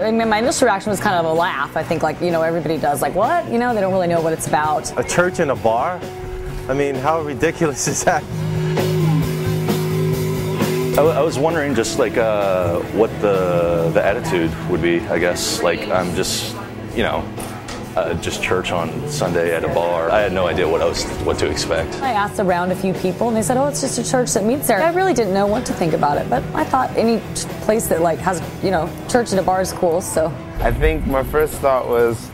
I mean, my initial reaction was kind of a laugh. I think, like, you know, everybody does. Like, what? You know, they don't really know what it's about. A church and a bar? I mean, how ridiculous is that? I was wondering just like what the attitude would be, I guess. Like, I'm just, you know, just church on Sunday at a bar. I had no idea what to expect. I asked around a few people, and they said, oh, it's just a church that meets there. I really didn't know what to think about it, but I thought any place that, like, has, you know, church and a bar is cool, so. I think my first thought was,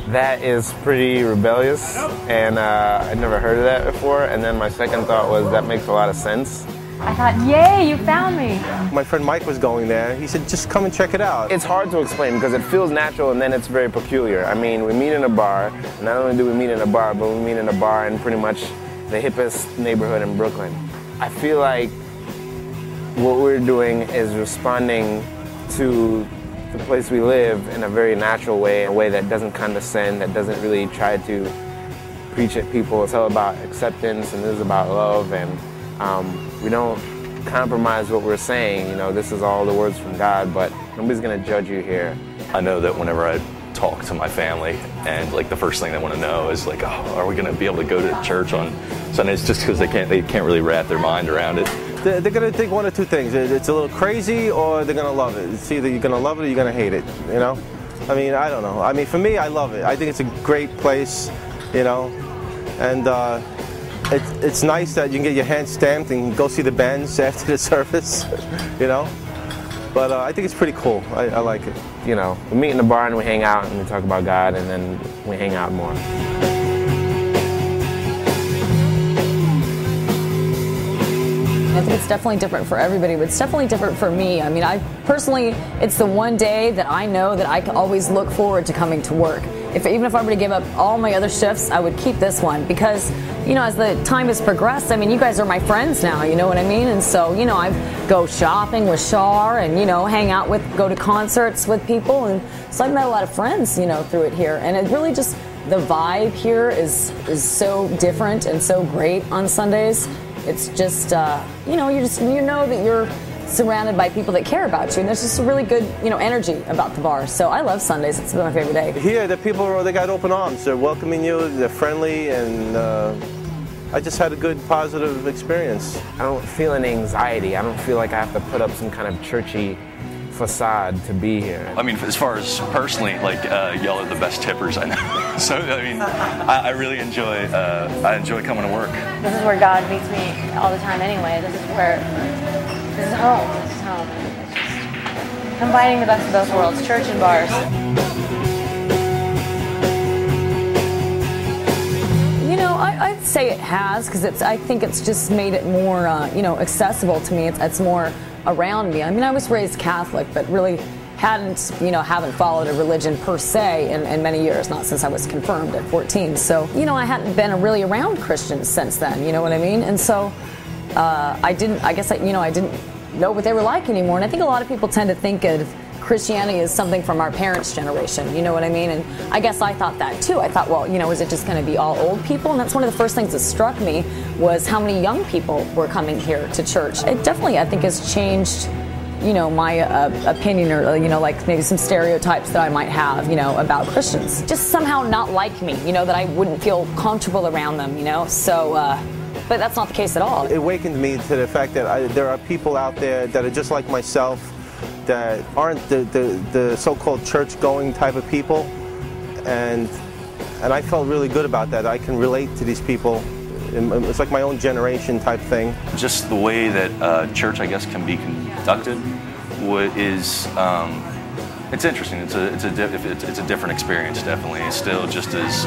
that is pretty rebellious, and I'd never heard of that before, and then my second thought was, that makes a lot of sense. I thought, yay, you found me. My friend Mike was going there. He said, just come and check it out. It's hard to explain because it feels natural and then it's very peculiar. I mean, we meet in a bar, and not only do we meet in a bar, but we meet in a bar in pretty much the hippest neighborhood in Brooklyn. I feel like what we're doing is responding to the place we live in a very natural way, a way that doesn't condescend, that doesn't really try to preach at people. It's all about acceptance, and this is about love, and we don't compromise what we're saying. You know, this is all the words from God, but nobody's gonna judge you here. I know that whenever I talk to my family, and like the first thing they want to know is like, oh, are we gonna be able to go to church on Sundays? Just because they can't really wrap their mind around it. They're gonna think one of two things. It's a little crazy, or they're gonna love it. It's either you're gonna love it or you're gonna hate it, you know? I mean, I don't know. I mean, for me, I love it. I think it's a great place, you know? And it's nice that you can get your hand stamped and go see the bands after the service, you know? But I think it's pretty cool. I like it. You know, we meet in the bar and we hang out and we talk about God, and then we hang out more. I think it's definitely different for everybody, but it's definitely different for me. I mean, I personally, it's the one day that I know that I can always look forward to coming to work. Even if I were to give up all my other shifts, I would keep this one because, you know, as the time has progressed, I mean, you guys are my friends now, you know what I mean? And so, you know, I go shopping with Shar and, you know, hang out go to concerts with people. And so I've met a lot of friends, you know, through it here. And it really just, the vibe here is so different and so great on Sundays. It's just, you know, you know that you're surrounded by people that care about you, and there's just a really good, you know, energy about the bar. So I love Sundays. It's my favorite day. Here, the people, they got open arms. They're welcoming you. They're friendly, and I just had a good, positive experience. I don't feel any anxiety. I don't feel like I have to put up some kind of churchy facade to be here. I mean, as far as personally, like, y'all are the best tippers I know. So, I mean, I really enjoy coming to work. This is where God meets me all the time anyway. This is home. This is home. It's just combining the best of both worlds, church and bars. You know, I'd say it has, because I think it's just made it more, you know, accessible to me. It's more around me. I mean, I was raised Catholic, but really haven't followed a religion per se in many years, not since I was confirmed at 14. So, you know, I hadn't been really around Christians since then, you know what I mean? And so I didn't know what they were like anymore. And I think a lot of people tend to think of Christianity as something from our parents' generation, you know what I mean? And I guess I thought that too. I thought, well, you know, is it just going to be all old people? And that's one of the first things that struck me was how many young people were coming here to church. It definitely, I think, has changed, you know, my opinion, or, you know, like maybe some stereotypes that I might have, you know, about Christians. Just somehow not like me, you know, that I wouldn't feel comfortable around them, you know? So, but that's not the case at all. It awakened me to the fact that there are people out there that are just like myself, that aren't the so-called church-going type of people, and I felt really good about that. I can relate to these people. It's like my own generation type thing. Just the way that church, I guess, can be conducted is it's interesting. It's a different experience, definitely. It's still just as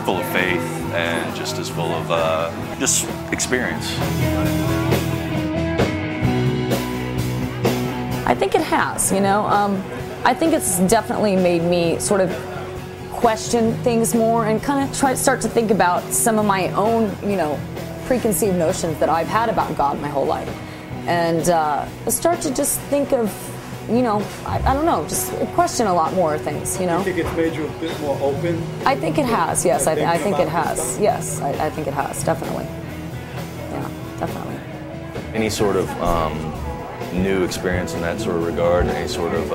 full of faith and just as full of just experience. I think it has, you know. I think it's definitely made me sort of question things more and kind of start to think about some of my own, you know, preconceived notions that I've had about God my whole life. And start to just think of, you know, I don't know, just question a lot more things, you know. Do you think it's made you a bit more open? I think it has, yes. I think it has. Yes, I think it has, definitely. Yeah, definitely. Any sort of new experience in that sort of regard, any sort of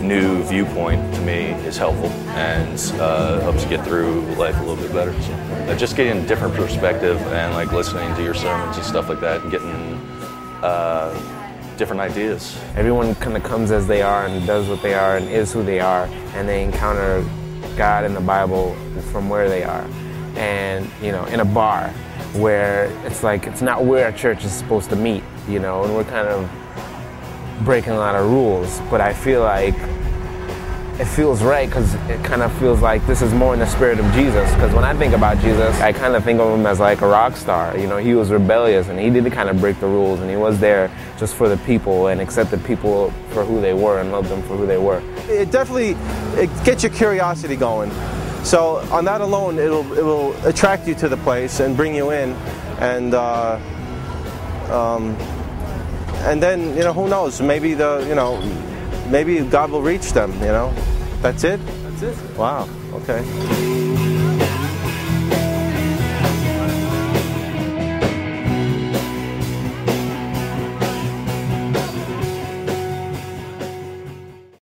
new viewpoint to me is helpful and helps get through life a little bit better. So, just getting a different perspective and like listening to your sermons and stuff like that and getting different ideas. Everyone kind of comes as they are and does what they are and is who they are, and they encounter God in the Bible from where they are. And, you know, in a bar where it's like, it's not where a church is supposed to meet, you know, and we're kind of breaking a lot of rules, but I feel like it feels right because it kind of feels like this is more in the spirit of Jesus. Because when I think about Jesus, I kind of think of him as like a rock star. You know, he was rebellious and he did kind of break the rules, and he was there just for the people and accepted people for who they were and loved them for who they were. It definitely gets your curiosity going. So on that alone, it will attract you to the place and bring you in, and then, you know, who knows? Maybe maybe God will reach them. You know, that's it. That's it. Wow. Okay.